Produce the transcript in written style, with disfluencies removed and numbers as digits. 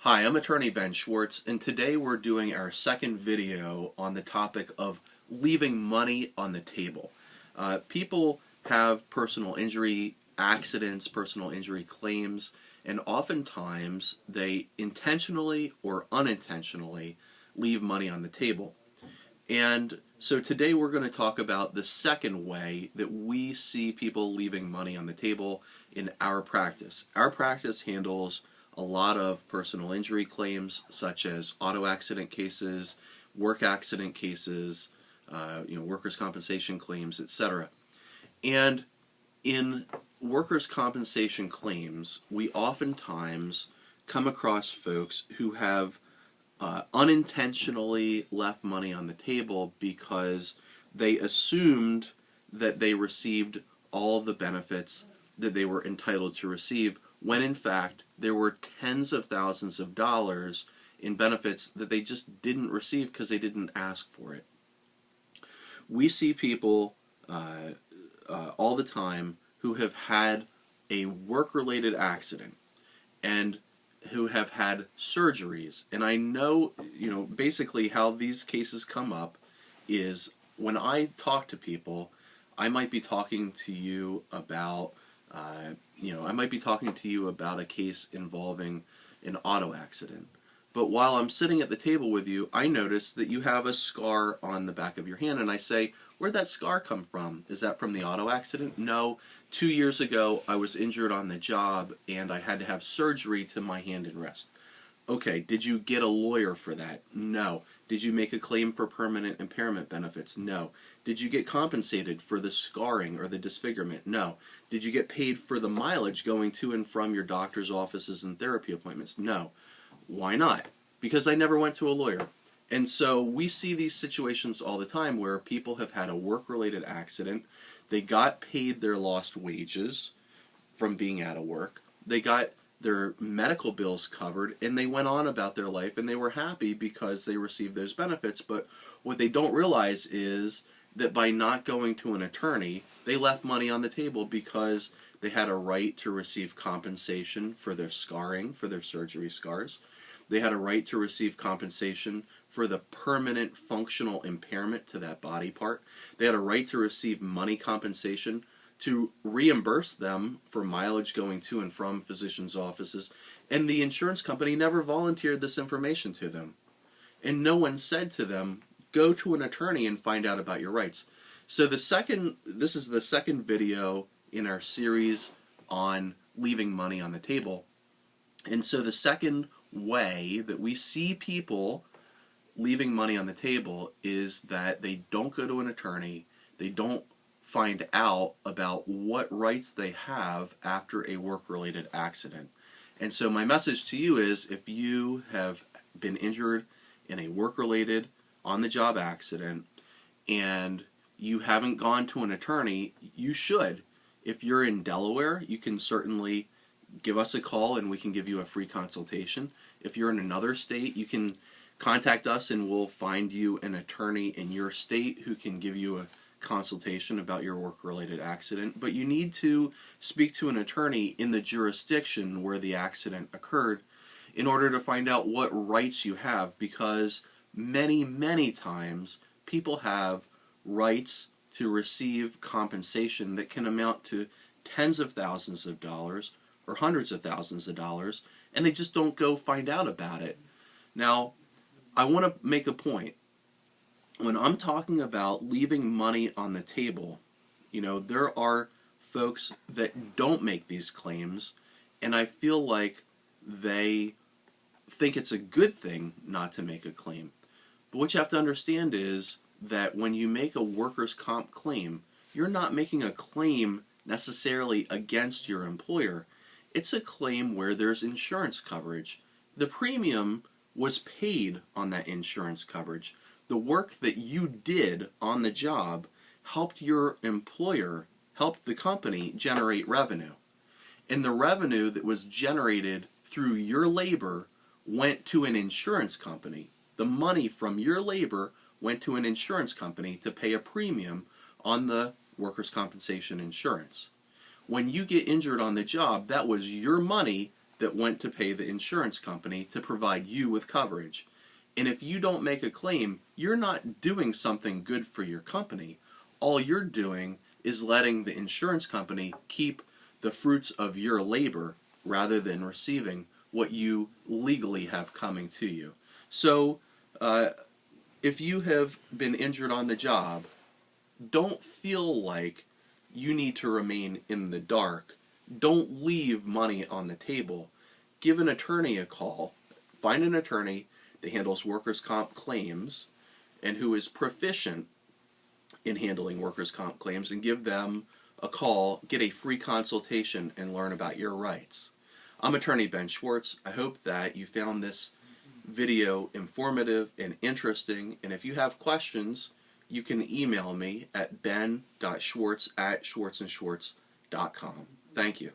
Hi, I'm attorney Ben Schwartz, and today we're doing our second video on the topic of leaving money on the table. People have personal injury accidents, personal injury claims, and oftentimes they intentionally or unintentionally leave money on the table. And so today we're going to talk about the second way that we see people leaving money on the table in our practice. Our practice handles a lot of personal injury claims, such as auto accident cases, work accident cases, workers' compensation claims, etc. And in workers' compensation claims, we oftentimes come across folks who have unintentionally left money on the table because they assumed that they received all of the benefits that they were entitled to receive, when in fact there were tens of thousands of dollars in benefits that they just didn't receive because they didn't ask for it. We see people all the time who have had a work-related accident and who have had surgeries. And I know, basically how these cases come up is when I talk to people, I might be talking to you about a case involving an auto accident. But while I'm sitting at the table with you, I notice that you have a scar on the back of your hand, and I say, where'd that scar come from? Is that from the auto accident? No. 2 years ago, I was injured on the job, and I had to have surgery to my hand and wrist. Okay, did you get a lawyer for that? No. Did you make a claim for permanent impairment benefits? No. Did you get compensated for the scarring or the disfigurement? No. Did you get paid for the mileage going to and from your doctor's offices and therapy appointments? No. Why not? Because I never went to a lawyer. And so we see these situations all the time where people have had a work-related accident, they got paid their lost wages from being out of work, they got their medical bills covered, and they went on about their life, and they were happy because they received those benefits. But what they don't realize is that by not going to an attorney, they left money on the table because they had a right to receive compensation for their scarring, for their surgery scars. They had a right to receive compensation for the permanent functional impairment to that body part. They had a right to receive money compensation to reimburse them for mileage going to and from physicians' offices. And the insurance company never volunteered this information to them. And no one said to them, go to an attorney and find out about your rights. So this is the second video in our series on leaving money on the table. And so the second way that we see people leaving money on the table is that they don't go to an attorney, they don't find out about what rights they have after a work-related accident. And so my message to you is, if you have been injured in a work-related on-the-job accident and you haven't gone to an attorney, you should. If you're in Delaware, you can certainly give us a call and we can give you a free consultation. If you're in another state, you can contact us and we'll find you an attorney in your state who can give you a consultation about your work-related accident. But you need to speak to an attorney in the jurisdiction where the accident occurred in order to find out what rights you have, because many, many times people have rights to receive compensation that can amount to tens of thousands of dollars or hundreds of thousands of dollars, and they just don't go find out about it. Now, I want to make a point. When I'm talking about leaving money on the table, there are folks that don't make these claims, and I feel like they think it's a good thing not to make a claim. But what you have to understand is that when you make a workers' comp claim, you're not making a claim necessarily against your employer. It's a claim where there's insurance coverage. The premium was paid on that insurance coverage. The work that you did on the job helped your employer, helped the company generate revenue. And the revenue that was generated through your labor went to an insurance company. The money from your labor went to an insurance company to pay a premium on the workers' compensation insurance. When you get injured on the job, that was your money that went to pay the insurance company to provide you with coverage. And if you don't make a claim, you're not doing something good for your company. All you're doing is letting the insurance company keep the fruits of your labor rather than receiving what you legally have coming to you. So, if you have been injured on the job, don't feel like you need to remain in the dark. Don't leave money on the table. Give an attorney a call. Find an attorney that handles workers' comp claims and who is proficient in handling workers' comp claims, and give them a call, get a free consultation, and learn about your rights. I'm attorney Ben Schwartz. I hope that you found this video informative and interesting, and if you have questions, you can email me at ben.schwartz@schwartzandschwartz.com. Thank you.